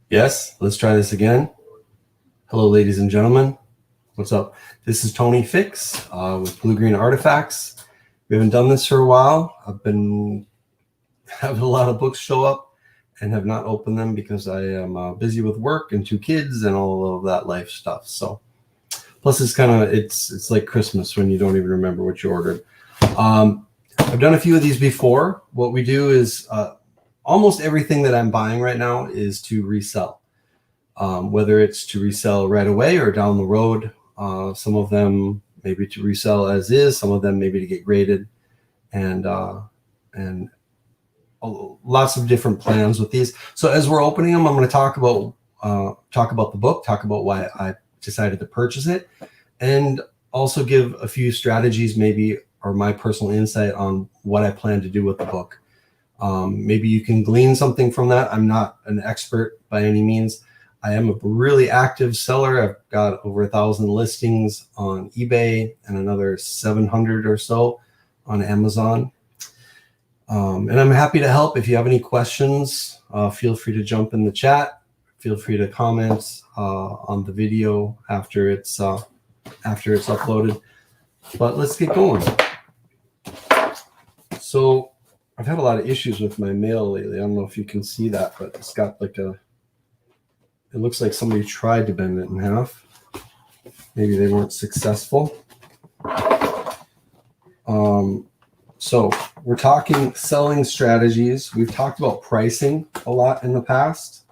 Yes, let's try this again. Hello, ladies and gentlemen. What's up? This is Tony Fix with Blue Green Artifacts. We haven't done this for a while. I've been having a lot of books show up and have not opened them because I am busy with work and 2 kids and all of that life stuff. So, plus it's like Christmas when you don't even remember what you ordered. I've done a few of these before. What we do is almost everything that I'm buying right now is to resell. Whether it's to resell right away or down the road. Some of them maybe to resell as is, some of them maybe to get graded, and lots of different plans with these. So as we're opening them, I'm going to talk about the book, talk about why I decided to purchase it, and also give a few strategies maybe or my personal insight on what I plan to do with the book. Maybe you can glean something from that. I'm not an expert by any means. I am a really active seller. I've got over 1,000 listings on eBay and another 700 or so on Amazon. And I'm happy to help. If you have any questions, feel free to jump in the chat. Feel free to comment on the video after it's uploaded. But let's get going. So I've had a lot of issues with my mail lately. I don't know if you can see that, but it's got like it looks like somebody tried to bend it in half. Maybe they weren't successful. So we're talking selling strategies. We've talked about pricing a lot in the past.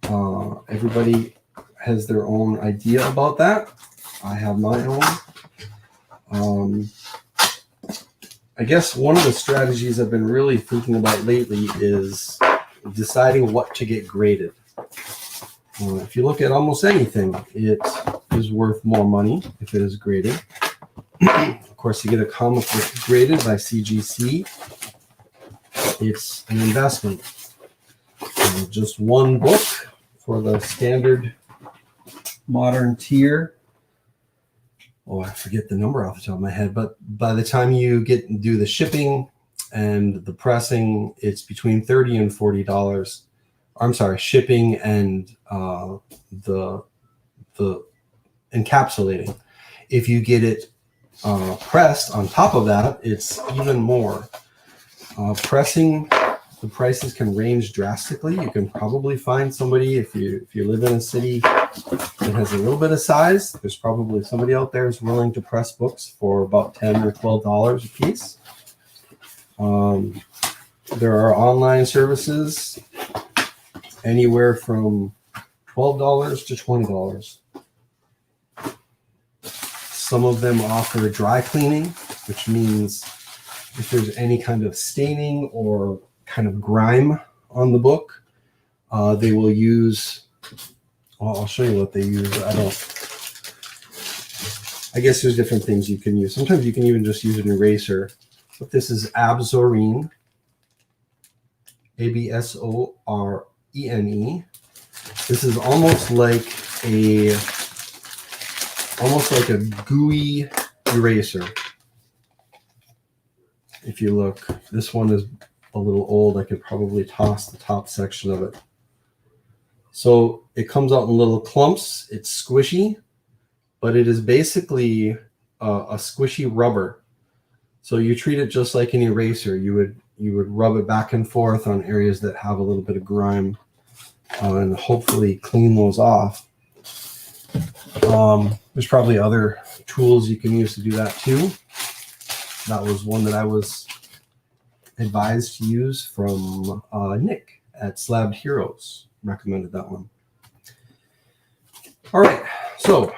Everybody has their own idea about that. I have my own. I guess one of the strategies I've been really thinking about lately is deciding what to get graded. If you look at almost anything, it is worth more money if it is graded. Of course, you get a comic book graded by CGC. It's an investment. Just one book for the standard modern tier. Oh, I forget the number off the top of my head, but by the time you do the shipping and the pressing, it's between $30 and $40. I'm sorry, shipping and the encapsulating. If you get it pressed on top of that, it's even more. Pressing, the prices can range drastically. You can probably find somebody, if you live in a city that has a little bit of size, there's probably somebody out there who's willing to press books for about $10 or $12 a piece. There are online services anywhere from $12 to $20. Some of them offer dry cleaning, which means if there's any kind of staining or kind of grime on the book, they will use, well, I'll show you what they use. I guess there's different things you can use. Sometimes you can even just use an eraser. But this is Absorene, ABSORENE. This is almost like a gooey eraser. If you look, this one is a little old. I could probably toss the top section of it. So it comes out in little clumps. It's squishy, but it is basically a squishy rubber. So you treat it just like an eraser. You would rub it back and forth on areas that have a little bit of grime and hopefully clean those off. There's probably other tools you can use to do that too. That was one that I was advised to use from Nick at Slabbed Heroes. Recommended that one. All right, so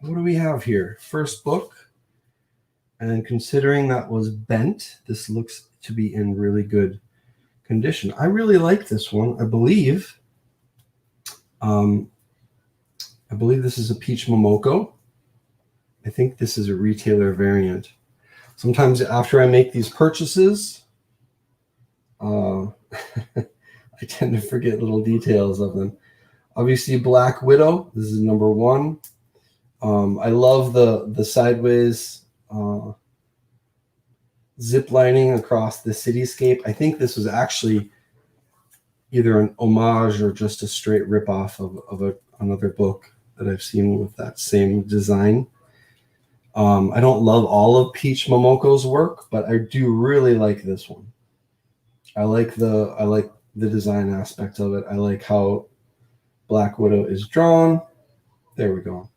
what do we have here? First book, and considering that was bent, this looks to be in really good condition. I really like this one. I believe this is a Peach Momoko. I think this is a retailer variant. Sometimes after I make these purchases, I tend to forget little details of them. Obviously, Black Widow. This is number 1. I love the sideways zip lining across the cityscape. I think this was actually either an homage or just a straight ripoff of another book that I've seen with that same design. I don't love all of Peach Momoko's work, but I do really like this one. I like the design aspect of it. I like how Black Widow is drawn. There we go.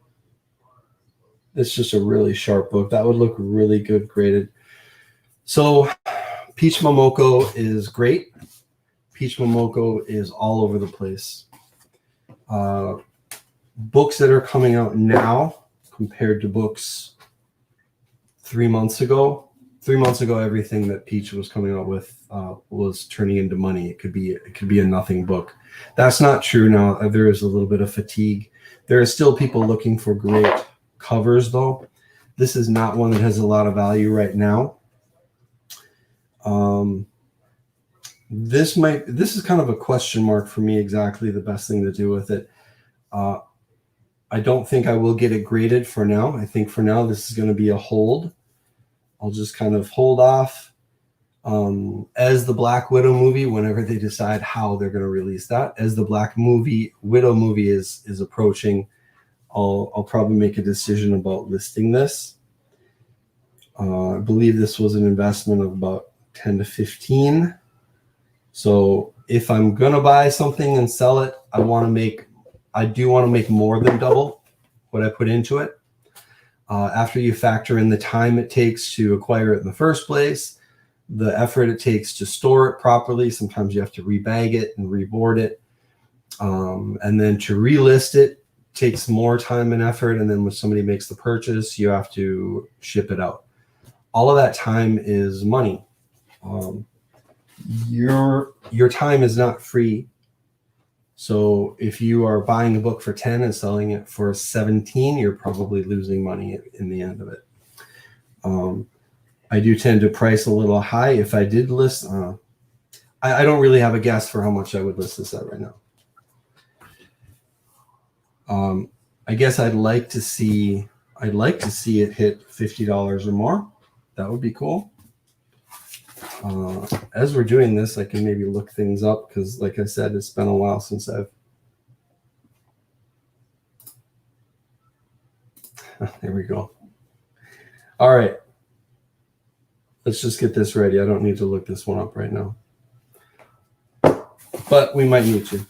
It's just a really sharp book. That would look really good graded. So Peach Momoko is great. Peach Momoko is all over the place. Books that are coming out now compared to books 3 months ago. 3 months ago, everything that Peach was coming out with was turning into money. It could be a nothing book. That's not true now. There is a little bit of fatigue. There are still people looking for great covers, though. This is not one that has a lot of value right now. This is kind of a question mark for me, exactly the best thing to do with it. I don't think I will get it graded for now. I think for now this is going to be a hold. I'll just kind of hold off as the Black Widow movie, whenever they decide how they're going to release that. As the Black Widow movie is approaching, I'll probably make a decision about listing this. I believe this was an investment of about 10 to 15. So if I'm going to buy something and sell it, I do want to make more than double what I put into it. After you factor in the time it takes to acquire it in the first place, the effort it takes to store it properly. Sometimes you have to rebag it and reboard it. And then to relist it takes more time and effort. And then when somebody makes the purchase, you have to ship it out. All of that time is money. Your time is not free. So if you are buying a book for 10 and selling it for 17, you're probably losing money in the end of it. I do tend to price a little high. If I did list, I don't really have a guess for how much I would list this at right now. I guess I'd like to see it hit $50 or more. That would be cool. As we're doing this, I can maybe look things up because, like I said, it's been a while since I've. There we go. All right. Let's just get this ready. I don't need to look this one up right now, but we might need to.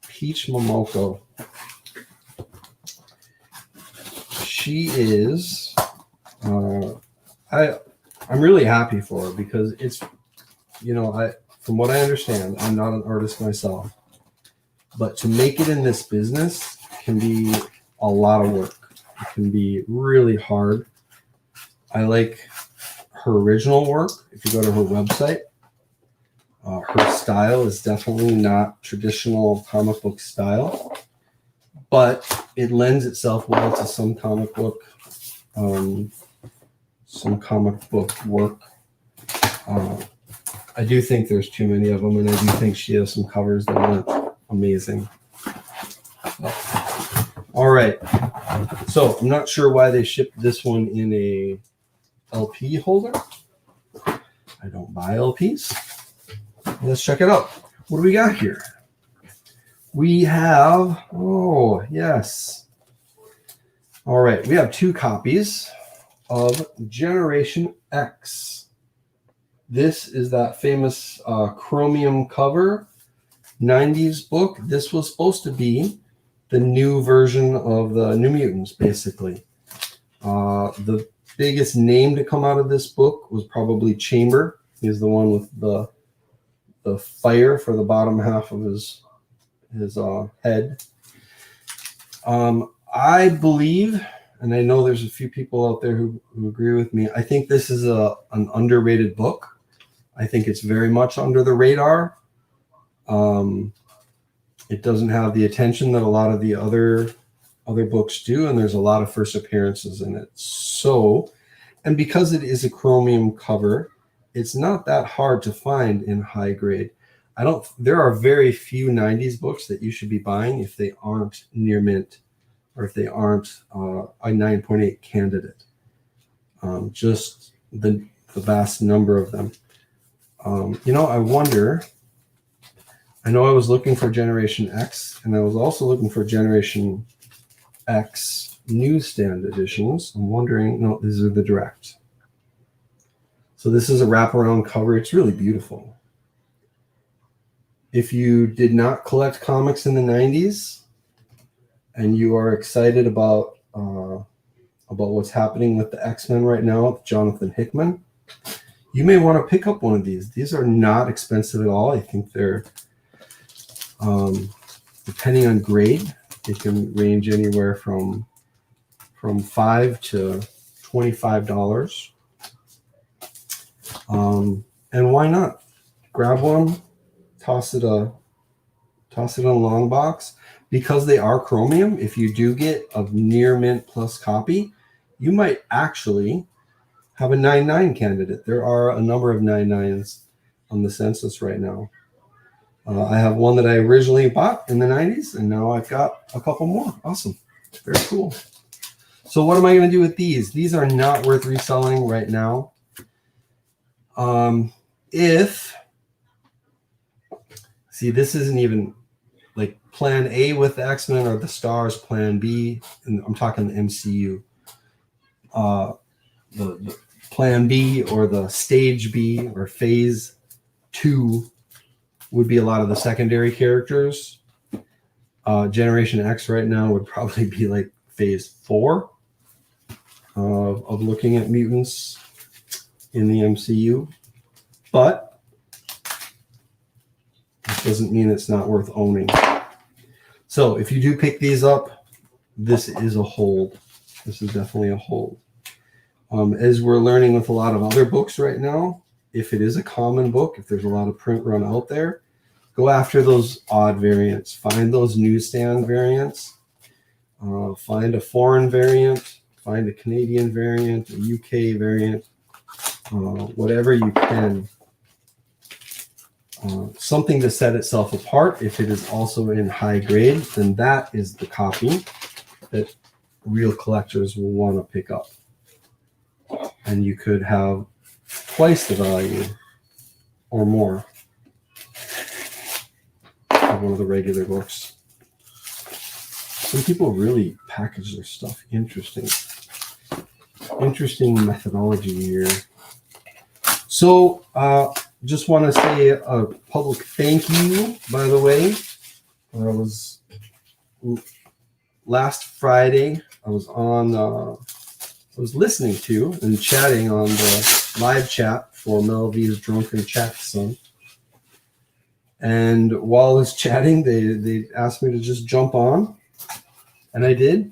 Peach Momoko. She is. I'm really happy for her because it's, from what I understand, I'm not an artist myself, but to make it in this business can be a lot of work. It can be really hard. I like her original work. If you go to her website, her style is definitely not traditional comic book style, but it lends itself well to some comic book work. I do think there's too many of them, and I do think she has some covers that aren't amazing. All right. So I'm not sure why they shipped this one in a LP holder. I don't buy LPs. Let's check it out. What do we got here? We have, oh, yes. All right. We have 2 copies of Generation X. This is that famous chromium cover 90s book. This was supposed to be the new version of the New Mutants, basically. The biggest name to come out of this book was probably Chamber. He's the one with the fire for the bottom half of his head. I believe, and I know there's a few people out there who agree with me, I think this is an underrated book. I think it's very much under the radar. It doesn't have the attention that a lot of the other books do, and there's a lot of first appearances in it. So, and because it is a chromium cover, it's not that hard to find in high grade. There are very few 90s books that you should be buying if they aren't near mint or if they aren't a 9.8 candidate. Just the vast number of them. I wonder. I know I was looking for Generation X, and I was also looking for Generation X newsstand editions. I'm wondering, no, these are the direct. So this is a wraparound cover. It's really beautiful. If you did not collect comics in the 90s and you are excited about what's happening with the X-Men right now with Jonathan Hickman, you may want to pick up one of these. These are not expensive at all. I think they're, depending on grade, it can range anywhere from $5 to $25. And why not? Grab one, toss it in a long box. Because they are chromium, if you do get a near mint plus copy, you might actually have a 9.9 candidate. There are a number of 9.9s on the census right now. I have one that I originally bought in the 90s, and now I've got a couple more. Awesome. Very cool. So what am I going to do with these? These are not worth reselling right now. See, this isn't even like plan A with the X-Men or the Stars, plan B, and I'm talking the MCU. The plan B or the stage B or phase 2 would be a lot of the secondary characters. Generation X right now would probably be like phase 4 of looking at mutants in the MCU. But it doesn't mean it's not worth owning. So if you do pick these up, this is a hold. This is definitely a hold. As we're learning with a lot of other books right now, if it is a common book, if there's a lot of print run out there, go after those odd variants. Find those newsstand variants. Find a foreign variant. Find a Canadian variant, a UK variant, whatever you can. Something to set itself apart. If it is also in high grade, then that is the copy that real collectors will want to pick up. And you could have twice the value or more of one of the regular books. Some people really package their stuff interesting. Interesting methodology here. So, just want to say a public thank you, by the way. Last Friday, I was listening to and chatting on the live chat for Mel V's Drunken Chat Son. And while I was chatting, they asked me to just jump on. And I did.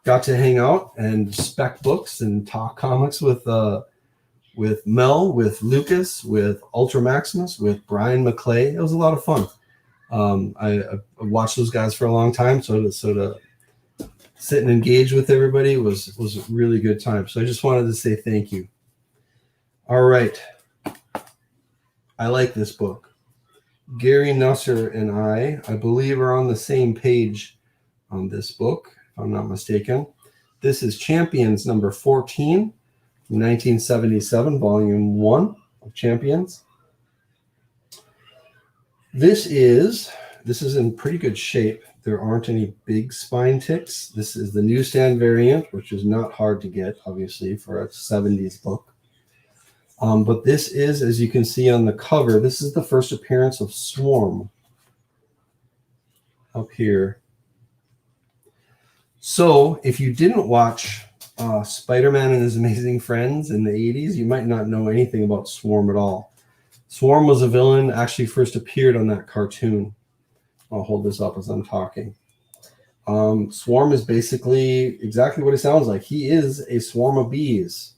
Got to hang out and spec books and talk comics with Mel, with Lucas, with Ultra Maximus, with Brian McClay. It was a lot of fun. I watched those guys for a long time, so to sit and engage with everybody was a really good time. So I just wanted to say thank you. All right. I like this book. Gary Nusser and I believe, are on the same page on this book, if I'm not mistaken. This is Champions number 14. 1977, volume 1 of Champions. This is in pretty good shape. There aren't any big spine ticks. This is the newsstand variant, which is not hard to get, obviously, for a 70s book. But this is, as you can see on the cover, this is the first appearance of Swarm up here. So if you didn't watch Spider-Man and His Amazing Friends in the 80s, you might not know anything about Swarm at all. Swarm was a villain, actually first appeared on that cartoon. I'll hold this up as I'm talking. Swarm is basically exactly what it sounds like. He is a swarm of bees.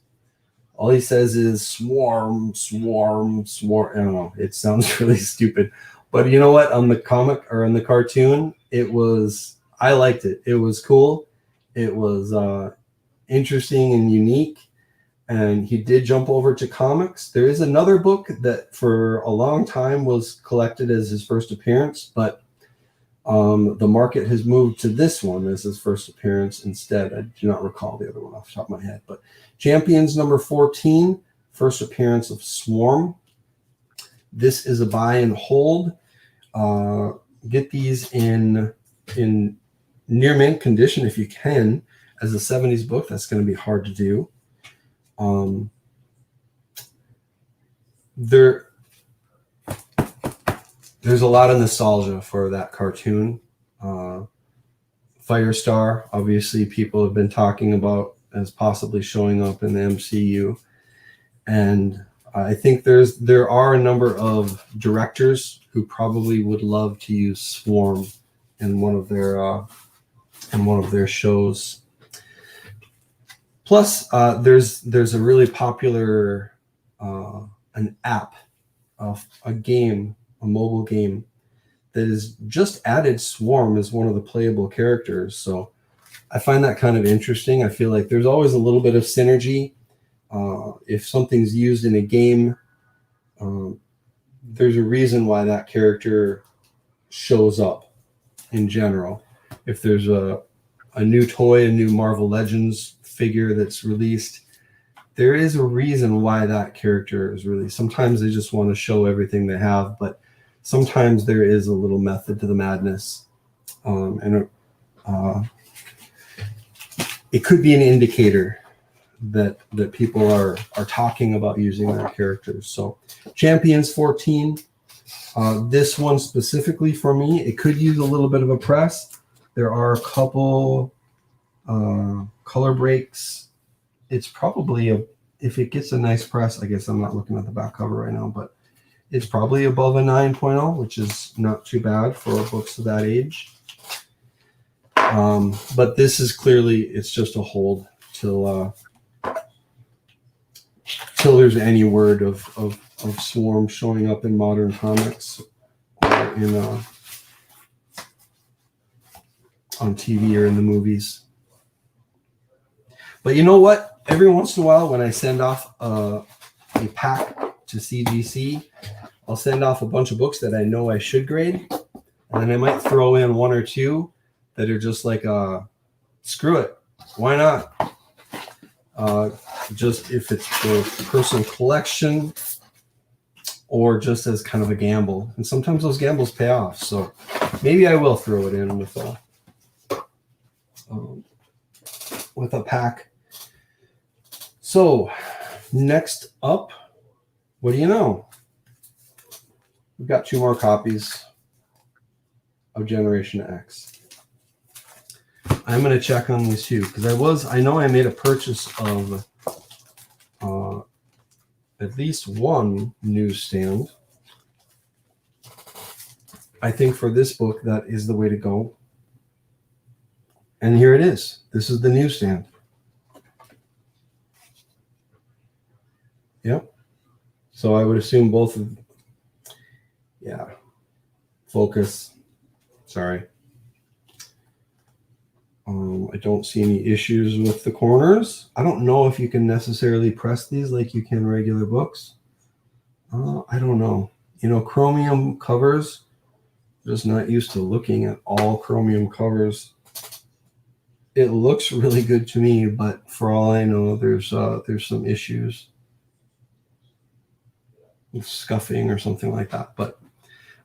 All he says is swarm, swarm, swarm. I don't know. It sounds really stupid. But you know what? On the comic or in the cartoon, I liked it. It was cool. It was interesting and unique. And he did jump over to comics. There is another book that for a long time was collected as his first appearance, but the market has moved to this one as his first appearance instead. I do not recall the other one off the top of my head. But Champions number 14, first appearance of Swarm. This is a buy and hold. Get these in near mint condition if you can. As a 70s book, that's going to be hard to do. There's a lot of nostalgia for that cartoon. Firestar, obviously, people have been talking about as possibly showing up in the MCU, and I think there are a number of directors who probably would love to use Swarm in one of their shows. Plus, there's a really popular an app of a mobile game that has just added Swarm as one of the playable characters. So I find that kind of interesting. I feel like there's always a little bit of synergy. If something's used in a game, there's a reason why that character shows up in general. If there's a new toy, a new Marvel Legends figure that's released, there is a reason why that character is released. Sometimes they just want to show everything they have, but sometimes there is a little method to the madness. It could be an indicator that people are talking about using their characters. So Champions 14, this one specifically for me, it could use a little bit of a press. There are a couple color breaks. It's probably if it gets a nice press, I guess I'm not looking at the back cover right now, but it's probably above a 9.0, which is not too bad for books of that age. But this is clearly, it's just a hold till there's any word of Swarm showing up in modern comics or in on TV or in the movies. But you know what? Every once in a while, when I send off a pack to CGC, I'll send off a bunch of books that I know I should grade, and then I might throw in one or two that are just like, screw it, why not? Just if it's for personal collection or just as kind of a gamble. And sometimes those gambles pay off. So maybe I will throw it in with a pack. So next up, what do you know? We've got 2 more copies of Generation X. I'm going to check on these 2 because I know I made a purchase of at least one newsstand. I think for this book, that is the way to go. And here it is. This is the newsstand. Yep. So I would assume both of, yeah, focus. Sorry. I don't see any issues with the corners. I don't know if you can necessarily press these like you can regular books. I don't know. You know, chromium covers, just not used to looking at all chromium covers. It looks really good to me, but for all I know, there's some issues with scuffing or something like that. But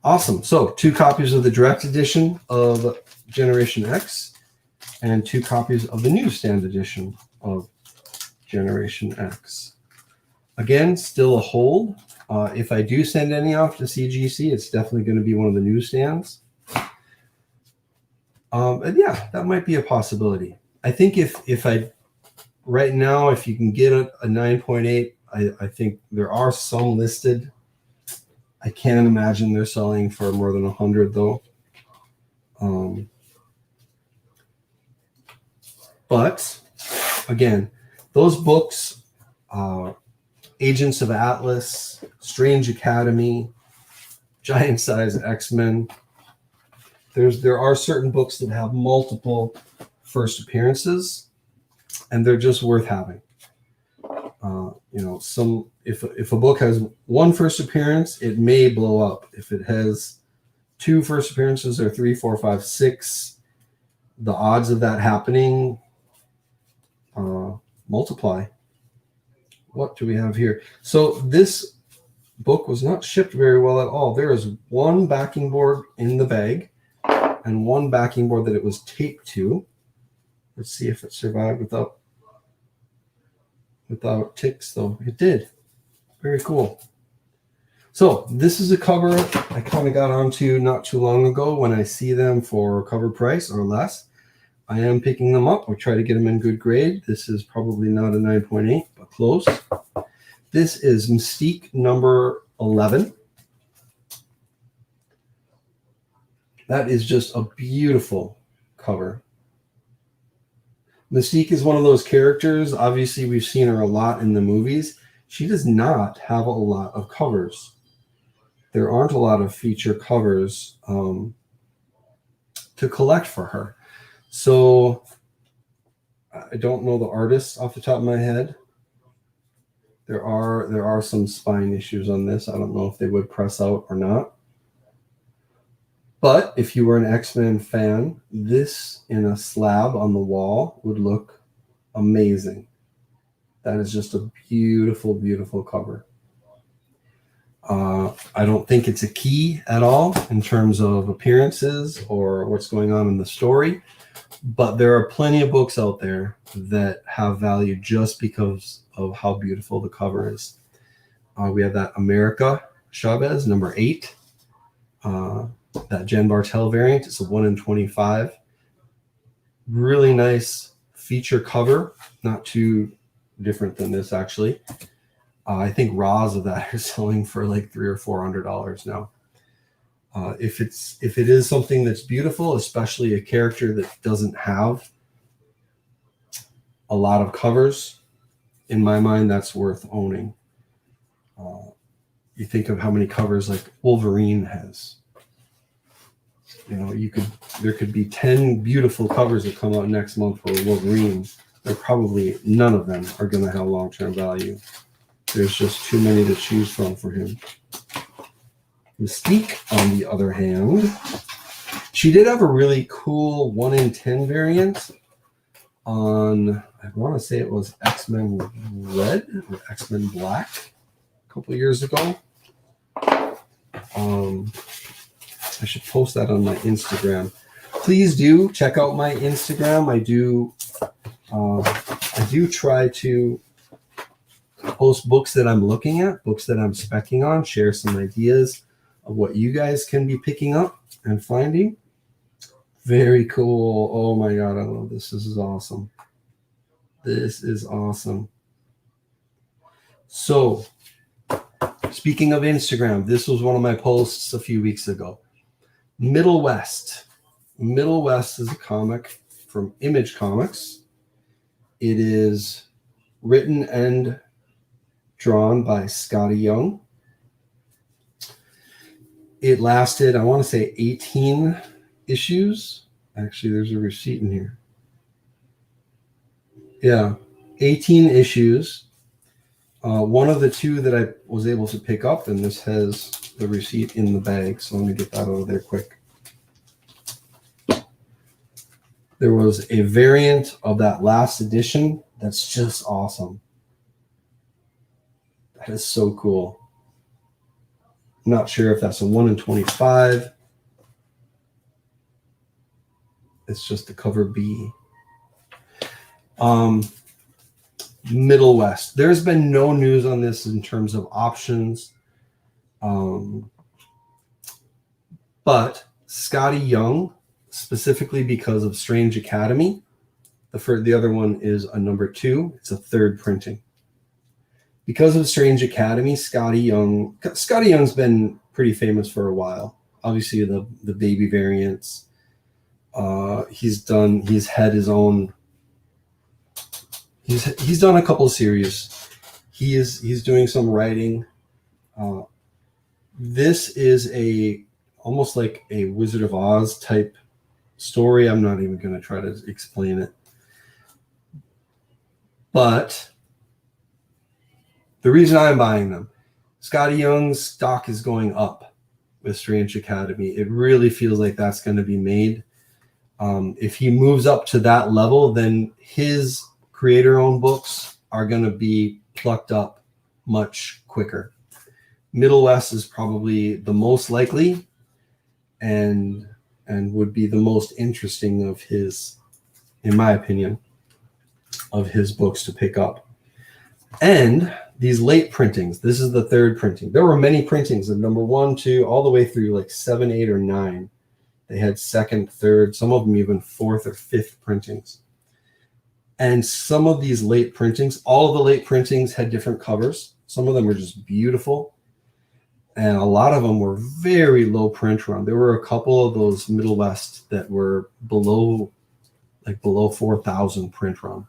awesome. So 2 copies of the direct edition of Generation X and 2 copies of the newsstand edition of Generation X. Again, still a hold. If I do send any off to CGC, it's definitely going to be one of the newsstands. And yeah, that might be a possibility. I think if I right now, if you can get a 9.8, I think there are some listed. I can't imagine they're selling for more than 100 though. But again, those books, Agents of Atlas, Strange Academy, Giant Size X-Men, there are certain books that have multiple first appearances, and they're just worth having. You know, if a book has 1 first appearance, it may blow up. If it has 2 first appearances or 3, 4, 5, 6, the odds of that happening multiply. What do we have here? So this book was not shipped very well at all. There is one backing board in the bag and one backing board that it was taped to. Let's see if it survived without ticks, though. It did. Very cool. So this is a cover I kind of got onto not too long ago. When I see them for cover price or less, I am picking them up. I try to get them in good grade. This is probably not a 9.8, but close. This is Mystique number 11. That is just a beautiful cover. Mystique is one of those characters. Obviously, we've seen her a lot in the movies. She does not have a lot of covers. There aren't a lot of feature covers to collect for her. So I don't know the artist off the top of my head. There are some spine issues on this. I don't know if they would press out or not. But if you were an X-Men fan, this in a slab on the wall would look amazing. That is just a beautiful, beautiful cover. I don't think it's a key at all in terms of appearances or what's going on in the story, but there are plenty of books out there that have value just because of how beautiful the cover is. We have that America Chavez, number 8. That Jen Bartel variant. It's a 1 in 25. Really nice feature cover. Not too different than this, actually. I think raws of that are selling for like $300 or $400 now. If it is something that's beautiful, especially a character that doesn't have a lot of covers, in my mind, that's worth owning. You think of how many covers like Wolverine has. You know, there could be 10 beautiful covers that come out next month for Wolverine. They're probably none of them are going to have long-term value. There's just too many to choose from for him. Mystique, on the other hand, she did have a really cool 1 in 10 variant on, I want to say it was X-Men Red or X-Men Black a couple of years ago. I should post that on my Instagram. Please do check out my Instagram. I do try to post books that I'm looking at, books that I'm speccing on, share some ideas of what you guys can be picking up and finding. Very cool. Oh my God, I love this. This is awesome. This is awesome. So, speaking of Instagram, this was one of my posts a few weeks ago. Middle West. Middle West is a comic from Image Comics. It is written and drawn by Scotty Young. It lasted, I want to say, 18 issues. Actually, there's a receipt in here. Yeah, 18 issues. One of the two that I was able to pick up, and this has the receipt in the bag, so let me get that out of there quick. There was a variant of that last edition that's just awesome. That is so cool. I'm not sure if that's a 1 in 25. It's just the cover B. Middle West. There's been no news on this in terms of options. But Scotty Young, specifically because of Strange Academy, the other one is a number 2. It's a 3rd printing. Because of Strange Academy, Scotty Young's been pretty famous for a while. Obviously, the baby variants. He's done a couple of series. He's doing some writing. This is almost like a Wizard of Oz type story. I'm not even going to try to explain it. But the reason I'm buying them, Scotty Young's stock is going up with Strange Academy. It really feels like that's going to be made. If he moves up to that level, then his creator-owned books are going to be plucked up much quicker. Middle West is probably the most likely and would be the most interesting of his, in my opinion, of his books to pick up. And these late printings, this is the third printing. There were many printings of number 1, 2, all the way through like 7, 8, or 9. They had second, third, some of them even fourth or fifth printings. And some of these late printings, all of the late printings had different covers. Some of them were just beautiful. And a lot of them were very low print run. There were a couple of those Middle West that were below 4,000 print run,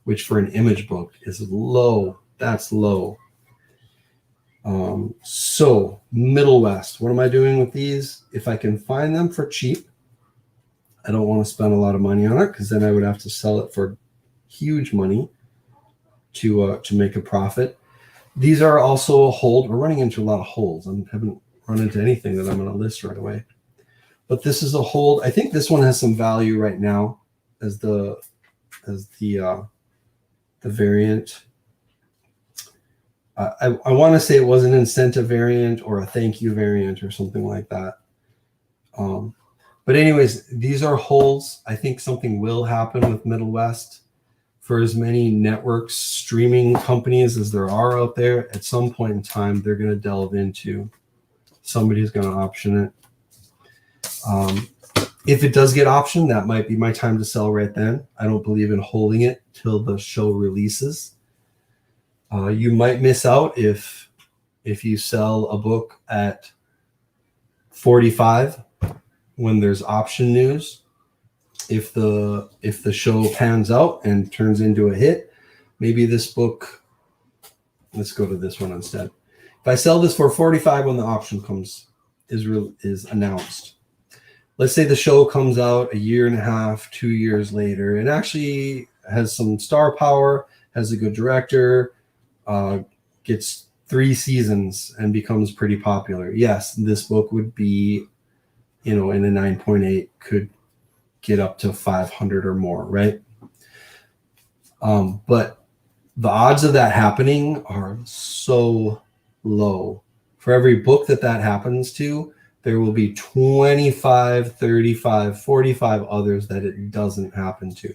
which for an image book is low. That's low. So Middle West, what am I doing with these? If I can find them for cheap, I don't want to spend a lot of money on it because then I would have to sell it for huge money to make a profit. These are also a hold. We're running into a lot of holds. I haven't run into anything that I'm going to list right away. But this is a hold. I think this one has some value right now as the variant. I want to say it was an incentive variant or a thank you variant or something like that. But anyways, these are holds. I think something will happen with Middle West. For as many networks, streaming companies as there are out there, at some point in time, they're going to delve into, somebody's going to option it. If it does get optioned, that might be my time to sell right then. I don't believe in holding it till the show releases. You might miss out if you sell a book at 45 when there's option news. If the show pans out and turns into a hit, maybe this book, let's go to this one instead. If I sell this for 45 when the option is announced, let's say the show comes out a year and a half, 2 years later, and actually has some star power, has a good director, gets 3 seasons and becomes pretty popular. Yes, this book would be, in a 9.8, could get up to 500 or more, right? But the odds of that happening are so low. For every book that happens to, there will be 25, 35, 45 others that it doesn't happen to.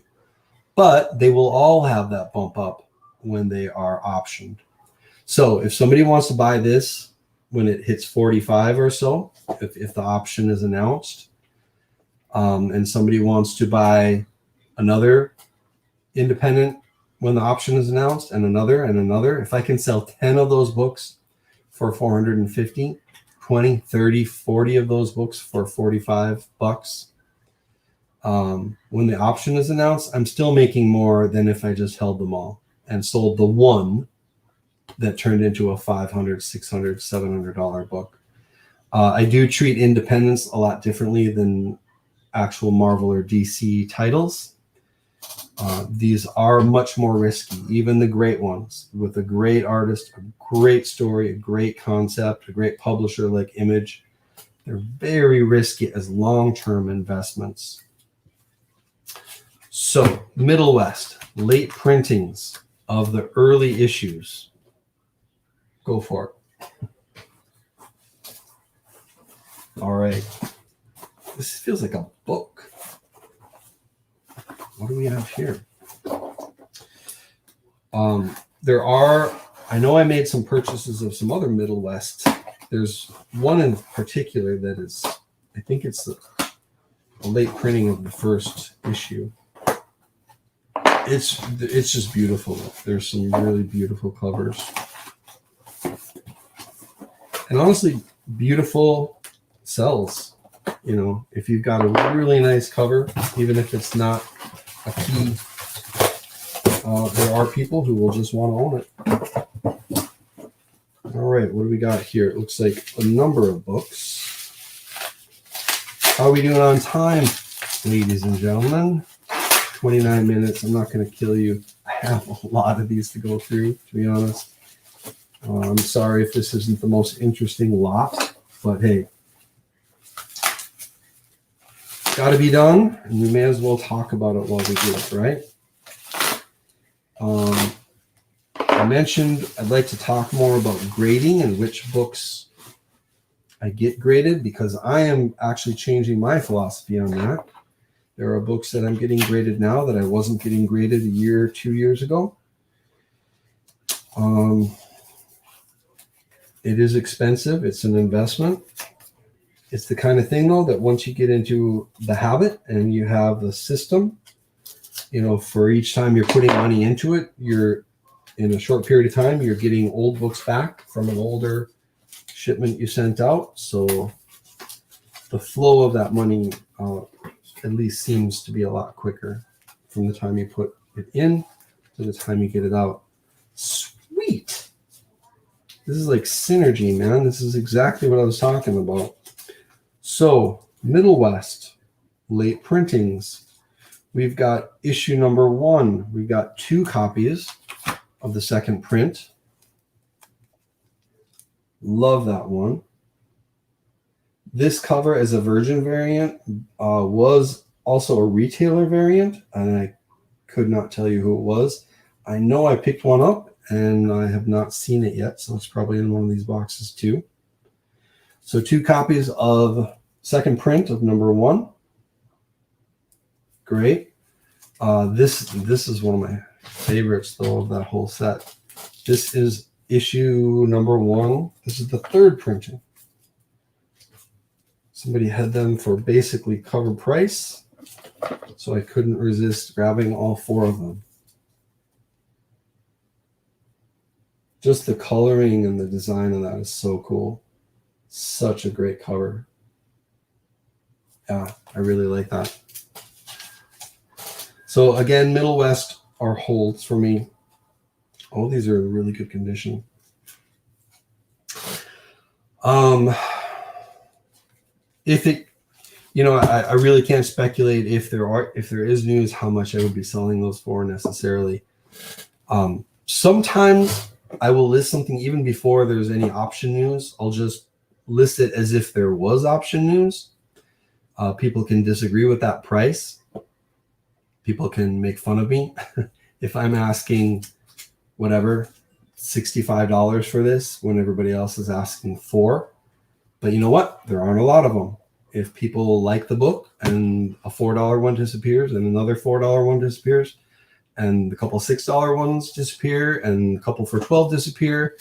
But they will all have that bump up when they are optioned. So if somebody wants to buy this when it hits 45 or so, if the option is announced, and somebody wants to buy another independent when the option is announced, and another, if I can sell 10 of those books for 450, 20, 30, 40 of those books for $45, when the option is announced, I'm still making more than if I just held them all and sold the one that turned into a $500, $600, $700 book. I do treat independents a lot differently than actual Marvel or DC titles. These are much more risky, even the great ones with a great artist, a great story, a great concept, a great publisher like Image. They're very risky as long-term investments. So Middle West, late printings of the early issues. Go for it. All right. This feels like a book. What do we have here? I know I made some purchases of some other Middle West. There's one in particular that is, I think it's a late printing of the first issue. It's just beautiful. There's some really beautiful covers. And honestly, beautiful sells. If you've got a really nice cover, even if it's not a key, there are people who will just want to own it. All right, what do we got here? It looks like a number of books. How are we doing on time, ladies and gentlemen? 29 minutes. I'm not going to kill you. I have a lot of these to go through, to be honest. I'm sorry if this isn't the most interesting lot, but hey, got to be done, and we may as well talk about it while we do it, right? I mentioned I'd like to talk more about grading and which books I get graded, because I am actually changing my philosophy on that. There are books that I'm getting graded now that I wasn't getting graded a year or 2 years ago. It is expensive. It's an investment. It's the kind of thing, though, that once you get into the habit and you have the system, for each time you're putting money into it, you're in a short period of time, you're getting old books back from an older shipment you sent out. So the flow of that money at least seems to be a lot quicker from the time you put it in to the time you get it out. Sweet. This is like synergy, man. This is exactly what I was talking about. So, Middle West, late printings. We've got issue number 1. We've got 2 copies of the second print. Love that one. This cover as a Virgin variant was also a retailer variant, and I could not tell you who it was. I know I picked one up, and I have not seen it yet, so it's probably in one of these boxes too. So 2 copies of second print of number 1. Great. This is one of my favorites, though, of that whole set. This is issue number 1. This is the 3rd printing. Somebody had them for basically cover price, so I couldn't resist grabbing all 4 of them. Just the coloring and the design of that is so cool. Such a great cover. Yeah, I really like that. So again, Middle West are holds for me. All these are in really good condition. If it, I really can't speculate if there is news, how much I would be selling those for necessarily. Sometimes I will list something even before there's any option news. I'll just list it as if there was option news. People can disagree with that price. People can make fun of me if I'm asking whatever $65 for this when everybody else is asking $4. But you know what? There aren't a lot of them. If people like the book and a $4 one disappears and another $4 one disappears and a couple $6 ones disappear and a couple for $12 disappear,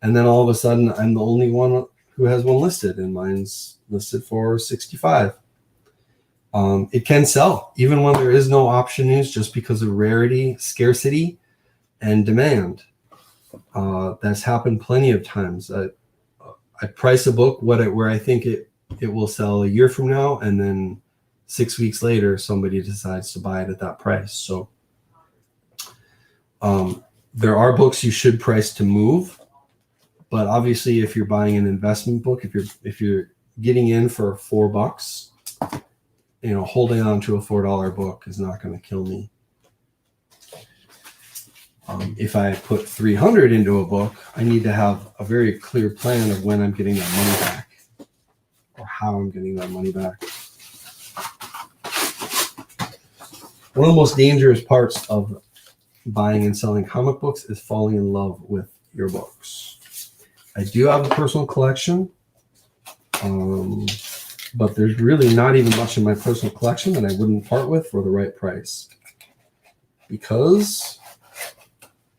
and then all of a sudden I'm the only one who has one listed and mine's listed for $65. It can sell even when there is no option news, just because of rarity, scarcity, and demand. That's happened plenty of times. I price a book where I think it will sell a year from now, and then 6 weeks later somebody decides to buy it at that price. So there are books you should price to move, but obviously if you're buying an investment book, if you're getting in for $4, holding on to a $4 book is not going to kill me. If I put $300 into a book, I need to have a very clear plan of when I'm getting that money back or how I'm getting that money back. One of the most dangerous parts of buying and selling comic books is falling in love with your books. I do have a personal collection, but there's really not even much in my personal collection that I wouldn't part with for the right price. Because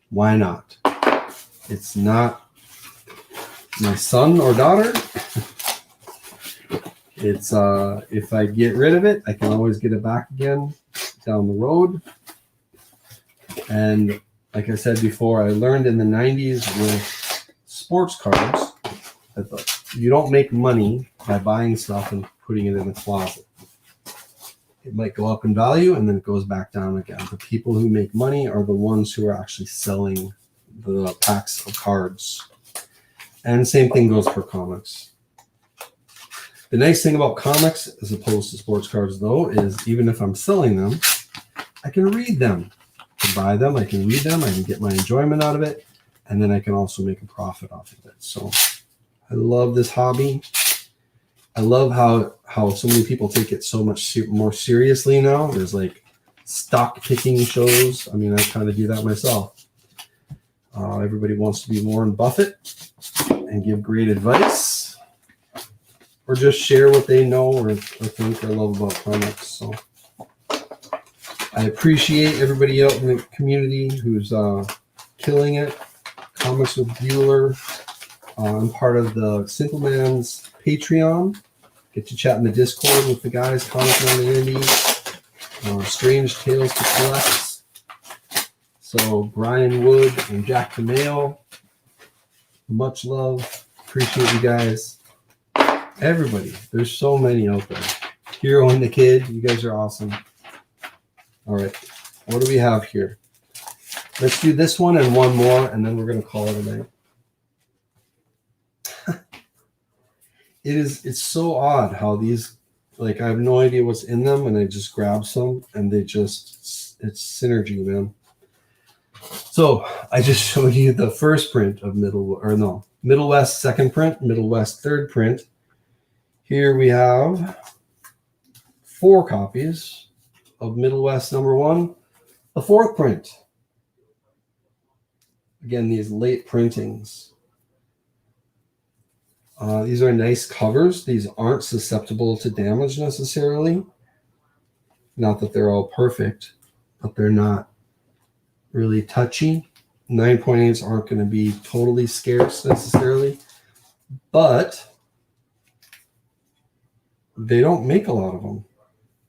why not? It's not my son or daughter. It's if I get rid of it, I can always get it back again down the road. And like I said before, I learned in the 90s with sports cards that you don't make money by buying stuff and putting it in the closet. It might go up in value and then it goes back down again. The people who make money are the ones who are actually selling the packs of cards. And the same thing goes for comics. The nice thing about comics, as opposed to sports cards, though, is even if I'm selling them, I can read them. I can buy them, I can read them, I can get my enjoyment out of it, and then I can also make a profit off of it. So I love this hobby. I love how so many people take it so much more seriously now. There's like stock picking shows. I mean, I kind of do that myself. Everybody wants to be Warren Buffett and give great advice, or just share what they know or think or love about comics. So I appreciate everybody out in the community who's killing it. Comics with Bueller. I'm part of the Simple Man's Patreon. Get to chat in the Discord with the guys, Comic Man and Andy. Strange Tales to Collect. So Brian Wood and Jack DeMayo. Much love. Appreciate you guys. Everybody. There's so many out there. Hero and the Kid. You guys are awesome. All right. What do we have here? Let's do this one and one more, and then we're going to call it a night. It's so odd how these, like, I have no idea what's in them, and I just grab some, and it's synergy, man. So I just showed you the first print of Middle West second print, Middle West third print. Here we have 4 copies of Middle West #1, the 4th print. Again, these late printings. These are nice covers. These aren't susceptible to damage necessarily. Not that they're all perfect, but they're not really touchy. 9.8s aren't going to be totally scarce necessarily, but they don't make a lot of them.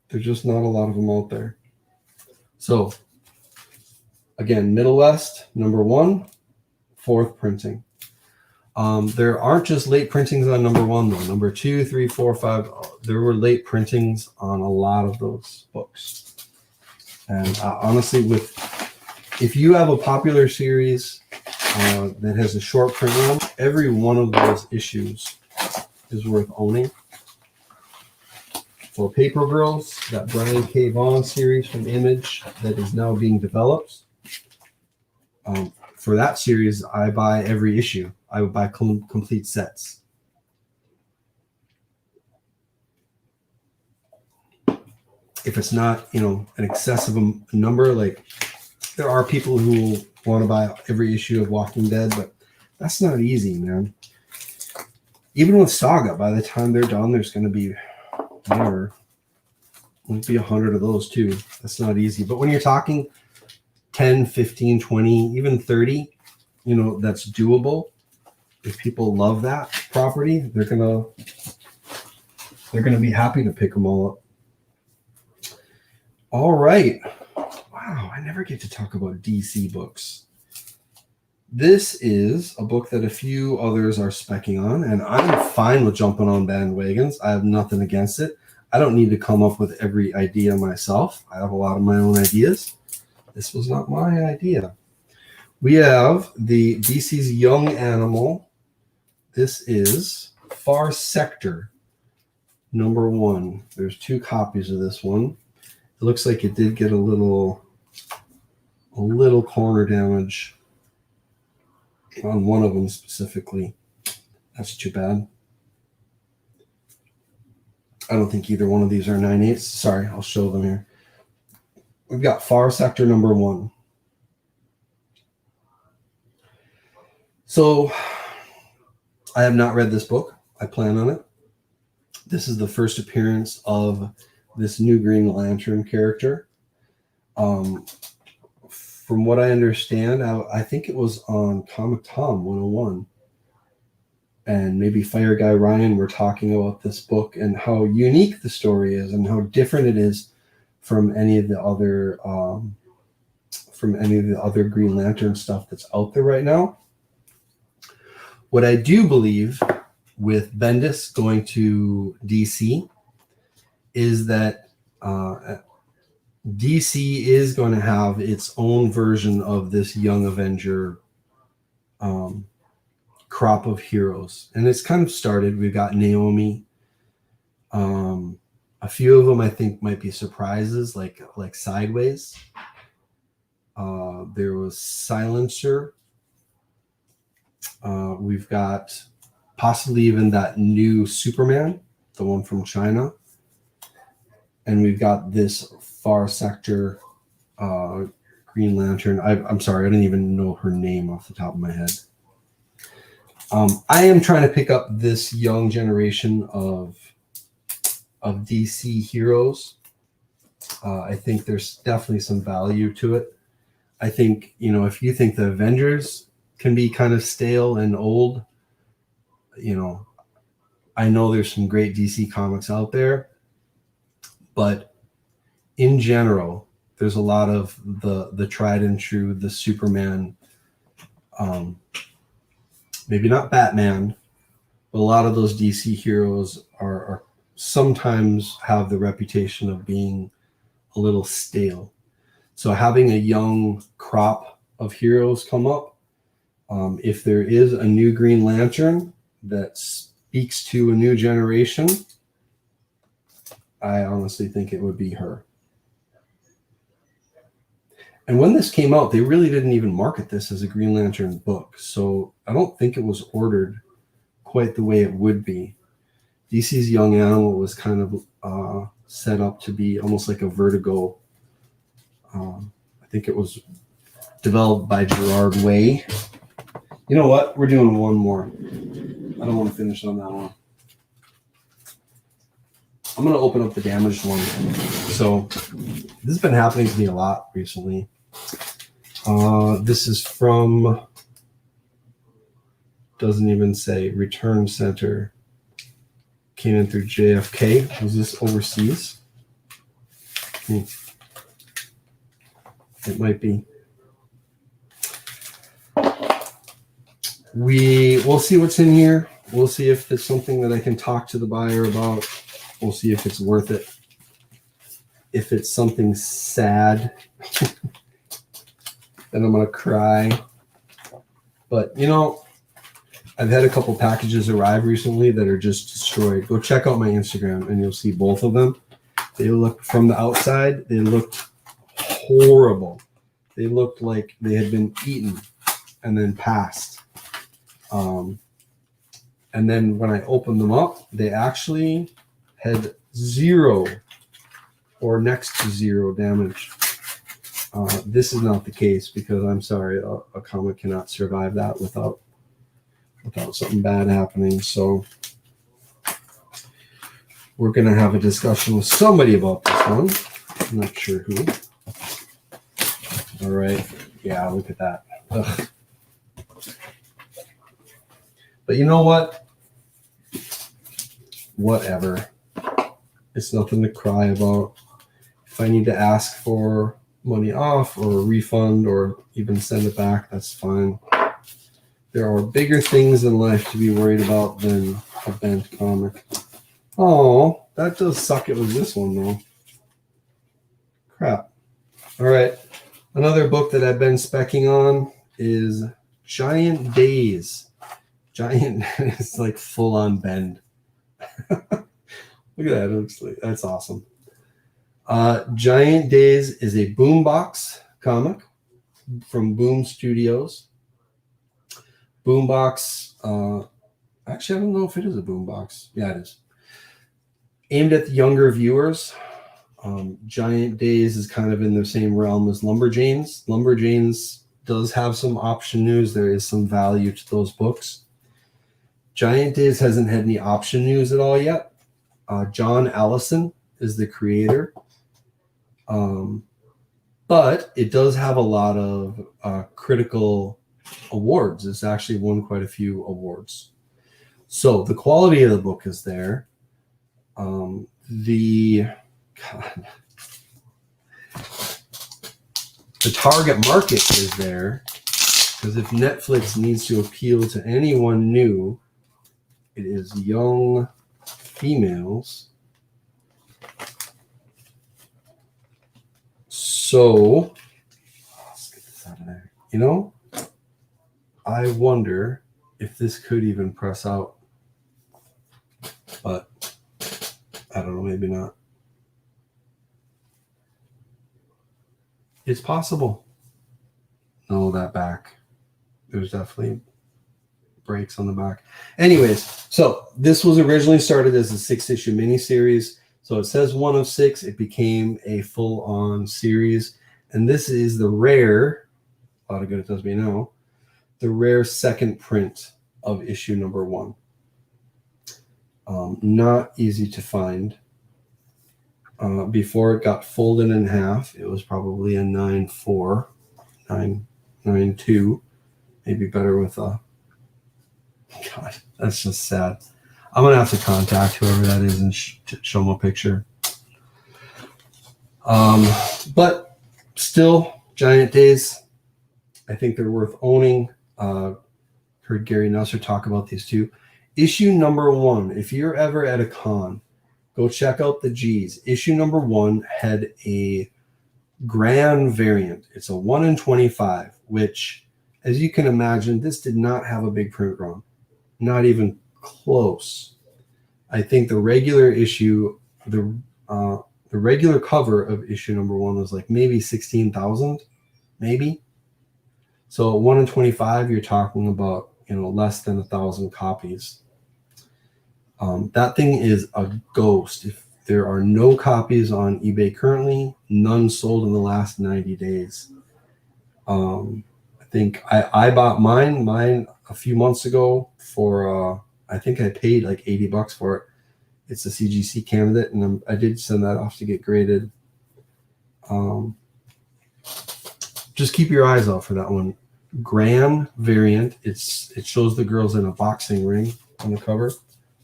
There's just not a lot of them out there. So, again, Middle West, #1, 4th printing. There aren't just late printings on #1 though. #2, 3, 4, 5. There were late printings on a lot of those books. And honestly, if you have a popular series that has a short print run, every one of those issues is worth owning. For Paper Girls, that Brian K. Vaughan series from Image that is now being developed. For that series, I buy every issue. I would buy complete sets. If it's not, an excessive number, like there are people who want to buy every issue of Walking Dead, but that's not easy, man. Even with Saga, by the time they're done, there's going to be whatever. Won't be 100 of those too. That's not easy. But when you're talking 10, 15, 20, even 30, that's doable. If people love that property, they're gonna be happy to pick them all up. All right. Wow, I never get to talk about DC books. This is a book that a few others are specking on, and I'm fine with jumping on bandwagons. I have nothing against it. I don't need to come up with every idea myself. I have a lot of my own ideas. This was not my idea. We have the DC's Young Animal. This is Far Sector #1. There's 2 copies of this one. It looks like it did get a little corner damage on one of them specifically. That's too bad. I don't think either one of these are 9/8. Sorry, I'll show them here. We've got Far Sector #1. So I have not read this book. I plan on it. This is the first appearance of this new Green Lantern character. From what I understand, I think it was on Comic Tom 101. And maybe Fire Guy Ryan were talking about this book and how unique the story is and how different it is from any of the other Green Lantern stuff that's out there right now. What I do believe with Bendis going to DC is that DC is going to have its own version of this Young Avenger crop of heroes. And it's kind of started. We've got Naomi. A few of them I think might be surprises, like Sideways. There was Silencer. We've got possibly even that new Superman, the one from China. And we've got this Far Sector Green Lantern. I'm sorry, I don't even know her name off the top of my head. I am trying to pick up this young generation of DC heroes. I think there's definitely some value to it. I think, if you think the Avengers can be kind of stale and old, I know there's some great DC comics out there, but in general, there's a lot of the tried and true, the Superman, maybe not Batman, but a lot of those DC heroes are sometimes have the reputation of being a little stale. So having a young crop of heroes come up, if there is a new Green Lantern that speaks to a new generation, I honestly think it would be her. And when this came out, they really didn't even market this as a Green Lantern book. So I don't think it was ordered quite the way it would be. DC's Young Animal was kind of set up to be almost like a Vertigo. I think it was developed by Gerard Way. You know what? We're doing one more. I don't want to finish on that one. I'm going to open up the damaged one. So this has been happening to me a lot recently. This is from, doesn't even say, Return Center. Came in through JFK. Was this overseas? It might be. We'll see what's in here. We'll see if it's something that I can talk to the buyer about. We'll see if it's worth it. If it's something sad, then I'm going to cry. But, I've had a couple packages arrive recently that are just destroyed. Go check out my Instagram and you'll see both of them. They look, from the outside, they looked horrible. They looked like they had been eaten and then passed. And then when I opened them up, they actually had 0 or next to 0 damage. This is not the case because I'm sorry, a comic cannot survive that without something bad happening. So we're going to have a discussion with somebody about this one. I'm not sure who. All right. Yeah, look at that. Ugh. But you know what? Whatever. It's nothing to cry about. If I need to ask for money off or a refund or even send it back, that's fine. There are bigger things in life to be worried about than a bent comic. Oh, that does suck. It was this one, though. Crap. All right. Another book that I've been specking on is Giant Days. Giant is like full on bend. Look at that. It looks like, that's awesome. Giant Days is a Boombox comic from Boom Studios. Boombox, actually, I don't know if it is a Boombox. Yeah, it is. Aimed at the younger viewers. Giant Days is kind of in the same realm as Lumberjanes. Lumberjanes does have some option news. There is some value to those books. Giant Days hasn't had any option news at all yet. John Allison is the creator. But it does have a lot of critical awards. It's actually won quite a few awards. So the quality of the book is there. The target market is there, because if Netflix needs to appeal to anyone new, it is young females. So let's get this out of there. I wonder if this could even press out, but I don't know, maybe not. It's possible. No, that back. There's definitely breaks on the back. Anyways, so this was originally started as a 6-issue miniseries. So it says 1 of 6. It became a full-on series. And this is the rare, a lot of good it does me now, the rare second print of issue number 1. Not easy to find. Before it got folded in half, it was probably a 9.4, 9.2, maybe better with a, God, that's just sad. I'm going to have to contact whoever that is and show them a picture. But still, Giant Days, I think they're worth owning. Heard Gary Nusser talk about these too. Issue number 1, if you're ever at a con, go check out the G's. Issue number 1 had a grand variant. It's a 1 in 25, which, as you can imagine, this did not have a big print run. Not even close. I think the regular issue, the regular cover of issue number 1 was like maybe 16,000, maybe. So 1 in 25, you're talking about, less than 1,000 copies. That thing is a ghost. If there are no copies on eBay currently, none sold in the last 90 days. I think I bought mine a few months ago for, I think I paid like $80 for it. It's a CGC candidate, and I did send that off to get graded. Just keep your eyes out for that one. Grand variant. It shows the girls in a boxing ring on the cover.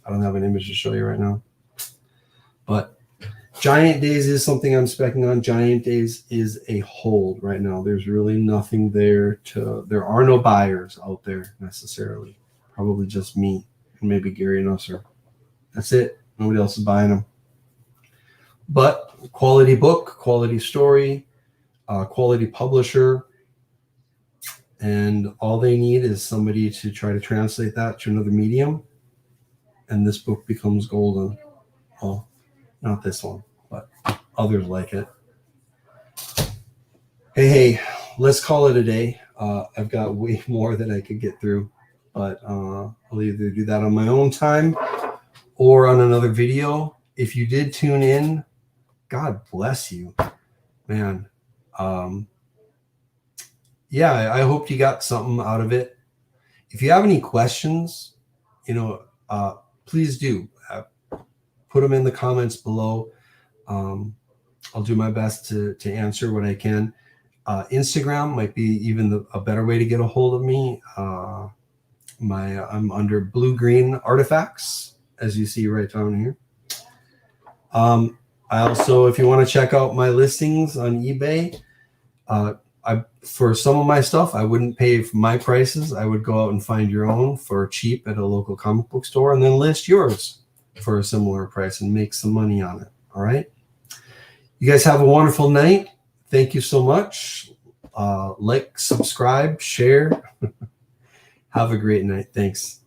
I don't have an image to show you right now. But Giant Days is something I'm specking on. Giant Days is a hold right now. There's really nothing there there are no buyers out there necessarily. Probably just me and maybe Gary Nusser. That's it. Nobody else is buying them. But quality book, quality story, quality publisher, and all they need is somebody to try to translate that to another medium, and this book becomes golden. Well, not this one, but others like it. Hey, let's call it a day. I've got way more that I could get through, but I'll either do that on my own time or on another video. If you did tune in, God bless you, man. Yeah, I hope you got something out of it. If you have any questions, please do put them in the comments below. I'll do my best to answer what I can. Instagram might be even a better way to get a hold of me. I'm under Blue-Green Artifacts, as you see right down here. I also, if you want to check out my listings on eBay, for some of my stuff, I wouldn't pay for my prices. I would go out and find your own for cheap at a local comic book store and then list yours for a similar price and make some money on it. All right. You guys have a wonderful night. Thank you so much. Like, subscribe, share. Have a great night. Thanks.